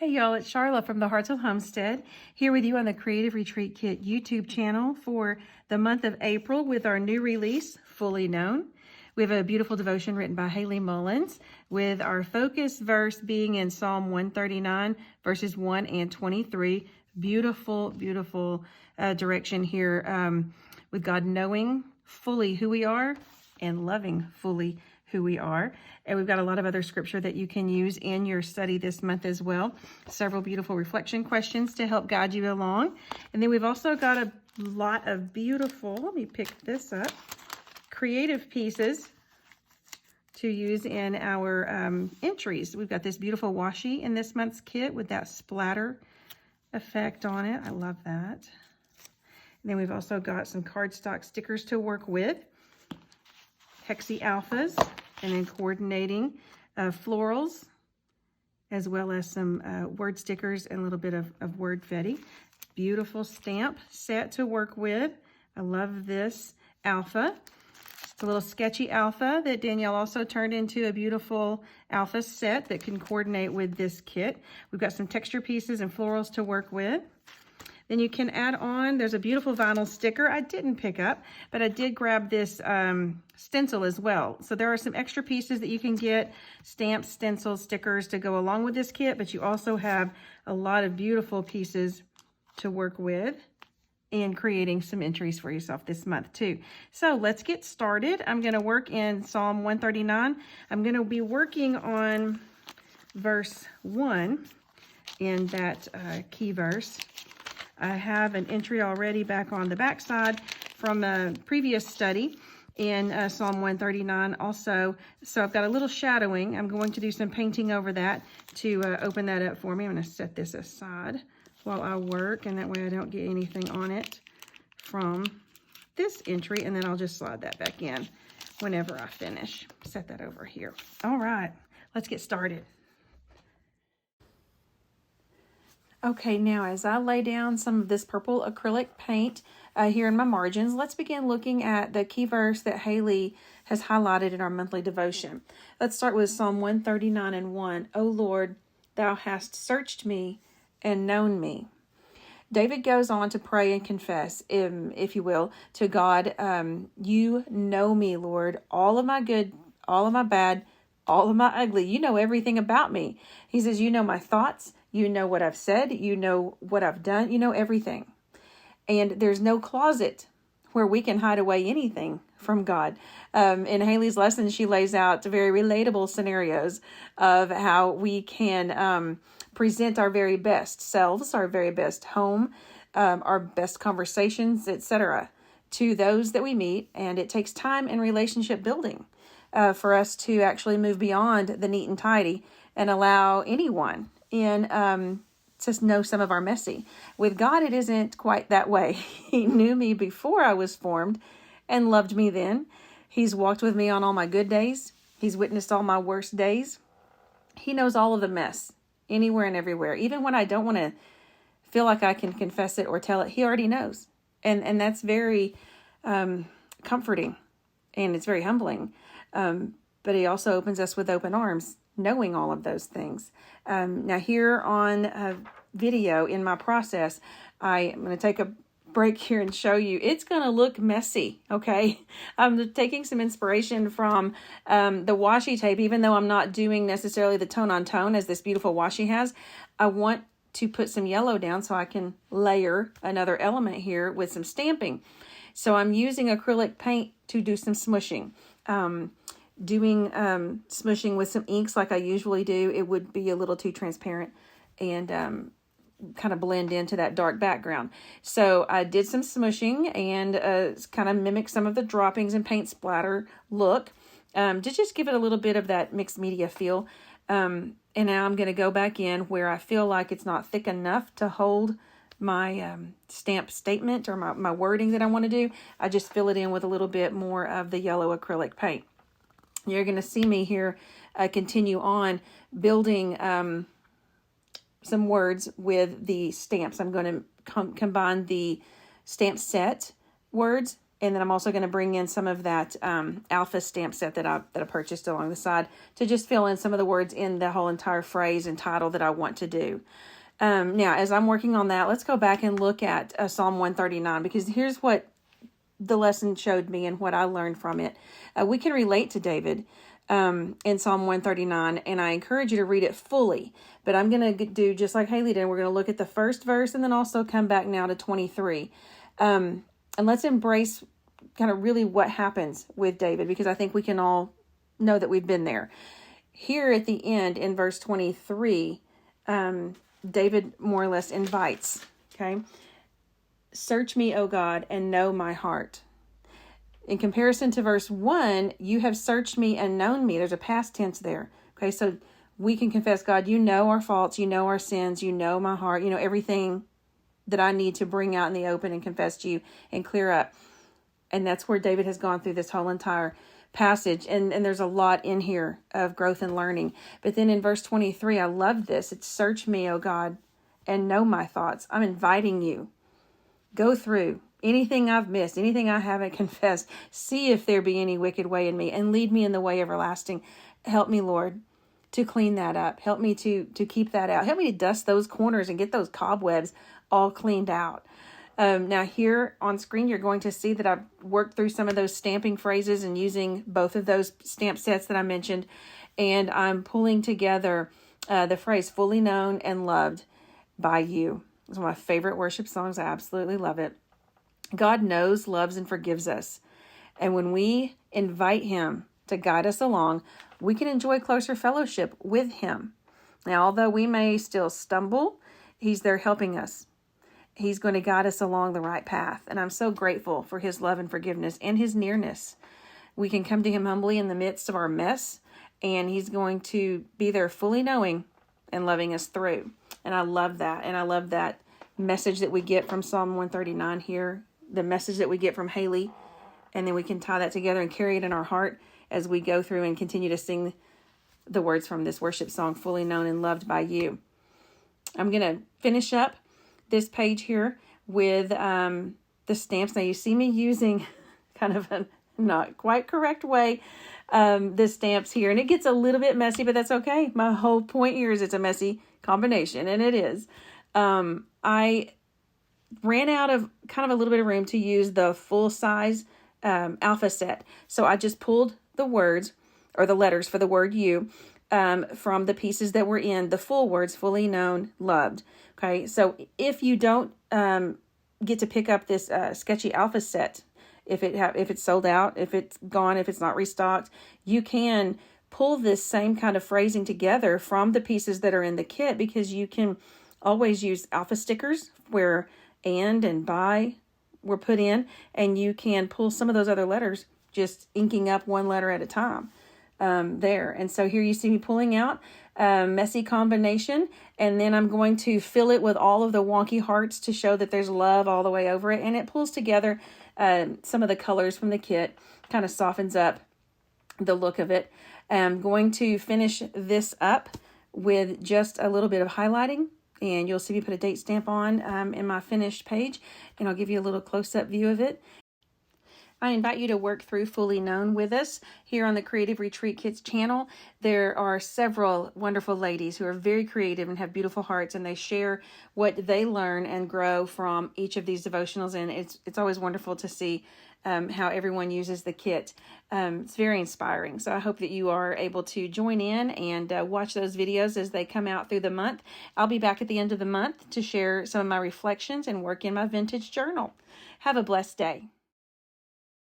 Hey y'all, it's Sharla from the Hartzell Homestead, here with you on the Creative Retreat Kit YouTube channel for the month of April with our new release, Fully Known. We have a beautiful devotion written by Haley Mullins with our focus verse being in Psalm 139, verses 1 and 23. Beautiful, beautiful direction here with God knowing fully who we are and loving fully who we are. And we've got a lot of other scripture that you can use in your study this month as well. Several beautiful reflection questions to help guide you along. And then we've also got a lot of beautiful, let me pick this up, creative pieces to use in our entries. We've got this beautiful washi in this month's kit with that splatter effect on it. I love that. And then we've also got some cardstock stickers to work with, Hexy Alphas, and then coordinating florals, as well as some word stickers and a little bit of word fetty. Beautiful stamp set to work with. I love this alpha. It's a little sketchy alpha that Danielle also turned into a beautiful alpha set that can coordinate with this kit. We've got some texture pieces and florals to work with. Then you can add on, there's a beautiful vinyl sticker I didn't pick up, but I did grab this stencil as well. So there are some extra pieces that you can get, stamps, stencils, stickers to go along with this kit, but you also have a lot of beautiful pieces to work with in creating some entries for yourself this month too. So let's get started. I'm going to work in Psalm 139. I'm going to be working on verse 1 in that key verse. I have an entry already back on the back side from a previous study in Psalm 139 also. So I've got a little shadowing. I'm going to do some painting over that to open that up for me. I'm going to set this aside while I work, and that way I don't get anything on it from this entry, and then I'll just slide that back in whenever I finish. Set that over here. All right, let's get started. Okay, now as I lay down some of this purple acrylic paint here in my margins, let's begin looking at the key verse that Haley has highlighted in our monthly devotion. Let's start with Psalm 139 and 1. O Lord, thou hast searched me and known me. David goes on to pray and confess, if you will, to God, you know me, Lord, all of my good, all of my bad, all of my ugly. You know everything about me. He says, you know my thoughts. You know what I've said. You know what I've done. You know everything. And there's no closet where we can hide away anything from God. In Haley's lesson, she lays out very relatable scenarios of how we can present our very best selves, our very best home, our best conversations, etc., to those that we meet. And it takes time and relationship building for us to actually move beyond the neat and tidy and allow anyone in to know some of our messy. With God, it isn't quite that way. He knew me before I was formed and loved me then. He's walked with me on all my good days. He's witnessed all my worst days. He knows all of the mess, anywhere and everywhere. Even when I don't want to feel like I can confess it or tell it, he already knows. And that's very comforting, and it's very humbling. But he also opens us with open arms, knowing all of those things. Now here on video in my process, I'm going to take a break here and show you. It's going to look messy, okay? I'm taking some inspiration from the washi tape, even though I'm not doing necessarily the tone on tone as this beautiful washi has. I want to put some yellow down so I can layer another element here with some stamping. So I'm using acrylic paint to do some smushing. Doing smushing with some inks like I usually do, it would be a little too transparent and kind of blend into that dark background. So I did some smushing and kind of mimic some of the droppings and paint splatter look to just give it a little bit of that mixed media feel. And now I'm going to go back in where I feel like it's not thick enough to hold my stamp statement or my wording that I want to do. I just fill it in with a little bit more of the yellow acrylic paint. You're going to see me here continue on building some words with the stamps. I'm going to combine the stamp set words And then I'm also going to bring in some of that alpha stamp set that I purchased along the side to just fill in some of the words in the whole entire phrase and title that I want to do. Now, as I'm working on that, let's go back and look at Psalm 139, because here's what the lesson showed me and what I learned from it. We can relate to David in Psalm 139, and I encourage you to read it fully. But I'm going to do just like Haley did. We're going to look at the first verse and then also come back now to 23. And let's embrace kind of really what happens with David, because I think we can all know that we've been there. Here at the end in verse 23, David more or less invites, okay? Search me, O God, and know my heart. In comparison to verse 1, you have searched me and known me. There's a past tense there. Okay, so we can confess, God, you know our faults, you know our sins, you know my heart, you know everything that I need to bring out in the open and confess to you and clear up. And that's where David has gone through this whole entire passage. And there's a lot in here of growth and learning. But then in verse 23, I love this. It's search me, O God, and know my thoughts. I'm inviting you. Go through anything I've missed, anything I haven't confessed. See if there be any wicked way in me and lead me in the way everlasting. Help me, Lord, to clean that up. Help me to keep that out. Help me to dust those corners and get those cobwebs all cleaned out. Now here on screen, you're going to see that I've worked through some of those stamping phrases and using both of those stamp sets that I mentioned. And I'm pulling together the phrase fully known and loved by you. It's one of my favorite worship songs. I absolutely love it. God knows, loves, and forgives us. And when we invite him to guide us along, we can enjoy closer fellowship with him. Now, although we may still stumble, he's there helping us. He's going to guide us along the right path. And I'm so grateful for his love and forgiveness and his nearness. We can come to him humbly in the midst of our mess, and he's going to be there fully knowing and loving us through. And I love that. And I love that message that we get from Psalm 139 here, the message that we get from Haley. And then we can tie that together and carry it in our heart as we go through and continue to sing the words from this worship song, fully known and loved by you. I'm going to finish up this page here with the stamps. Now you see me using kind of a not quite correct way the stamps here, and it gets a little bit messy, but that's okay. My whole point here is it's a messy combination, and it is. I ran out of kind of a little bit of room to use the full size alpha set, so I just pulled the words or the letters for the word you from the pieces that were in the full words, fully known, loved. Okay, so if you don't get to pick up this Sketchy alpha set, if it's sold out, if it's gone, if it's not restocked, you can pull this same kind of phrasing together from the pieces that are in the kit, because you can always use alpha stickers where and by were put in, and you can pull some of those other letters, just inking up one letter at a time there. And so here you see me pulling out messy combination, and then I'm going to fill it with all of the wonky hearts to show that there's love all the way over it, and it pulls together some of the colors from the kit, kind of softens up the look of it. I'm going to finish this up with just a little bit of highlighting, and you'll see me put a date stamp on in my finished page, and I'll give you a little close-up view of it. I invite you to work through Fully Known with us here on the Creative Retreat Kits channel. There are several wonderful ladies who are very creative and have beautiful hearts, and they share what they learn and grow from each of these devotionals, and it's always wonderful to see how everyone uses the kit. It's very inspiring. So I hope that you are able to join in and watch those videos as they come out through the month. I'll be back at the end of the month to share some of my reflections and work in my vintage journal. Have a blessed day.